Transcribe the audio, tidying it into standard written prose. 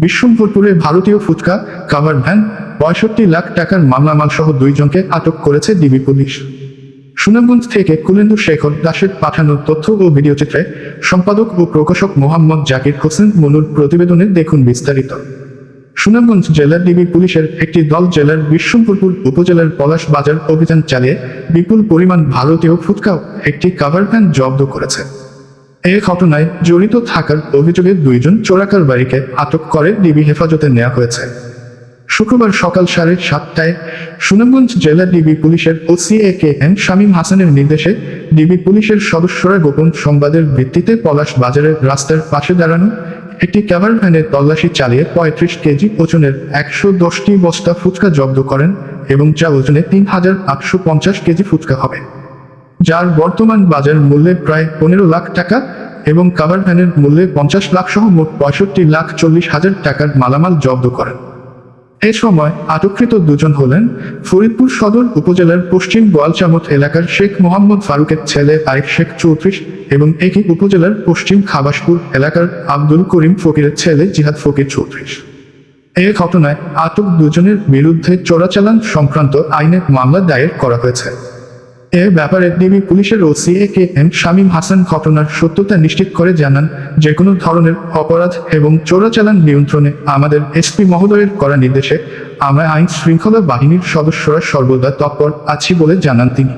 বিশ্বম্ভরপুরে ভারতীয় fuchka cover van ৬৫ lakh টাকার মালামালসহ ২ জনকে আটক করেছে ডিবি পুলিশ। সুনামগঞ্জ থেকে কুলেন্দু শেখর দাসের পাঠানো তথ্য ও ভিডিওচিত্রে সম্পাদক ও প্রকাশক মোহাম্মদ জাকির হোসেন মনুর প্রতিবেদনে দেখুন বিস্তারিত। সুনামগঞ্জ জেলার ডিবি পুলিশের একটি দল জেলার বিশ্বম্ভরপুর উপজেলার পলাশ বাজার অভিযান চালিয়ে বিপুল পরিমাণ ভারতীয় ফুচকা একটি কাভার ভ্যান জব্দ করেছে। এ ঘটনায় জড়িত থাকার অভিযোগে ২ জন চোরাকারবারিকে আটক করে ডিবি হেফাজতে নেওয়া হয়েছে। শুক্রবার সকাল 7:30টায় সুনামগঞ্জ জেলা ডিবি পুলিশের ওসি AKM শামীম হাসানের নির্দেশে ডিবি পুলিশের সদস্যরা গোপন সংবাদের ভিত্তিতে পলাশ বাজারের রাস্তার পাশে দাঁড়ানো একটি কাভার ভ্যানে তল্লাশি চালিয়ে ৩৫ কেজি ওজনের ১১০টি বস্তা ফুচকা জব্দ করেন এবং যা ওজনে ৩,৮৫০ কেজি ফুচকা হবে, যার বর্তমান বাজার মূল্যে প্রায় ১৫ লাখ টাকা এবং কাভার ভ্যানের মূল্যে ৫০ লাখ সহ মোট ৬৫,৪০,০০০ টাকার মালামাল জব্দ করেন। এ সময় আটককৃত ২ জন হলেন ফরিদপুর সদর উপজেলার পশ্চিম গোয়ালচামত এলাকার শেখ মোহাম্মদ ফারুকের ছেলে আরিফ শেখ ৩৪ এবং একই উপজেলার পশ্চিম খাবাসপুর এলাকার আব্দুল করিম ফকিরের ছেলে জিহাদ ফকির ৩৪। এ ঘটনায় আটক ২ জনের বিরুদ্ধে চোরাচালান সংক্রান্ত আইনে মামলা দায়ের করা হয়েছে। এ ব্যাপারে ডিবি পুলিশের ওসি AKM শামীম হাসান ঘটনার সত্যতা নিশ্চিত করে জানান, যে কোনো ধরনের অপরাধ এবং চোরাচালান নিয়ন্ত্রণে আমাদের এসপি মহোদয়ের করা নির্দেশে আমরা আইন শৃঙ্খলা বাহিনীর সদস্যরা সর্বদা তৎপর আছি বলে জানান তিনি।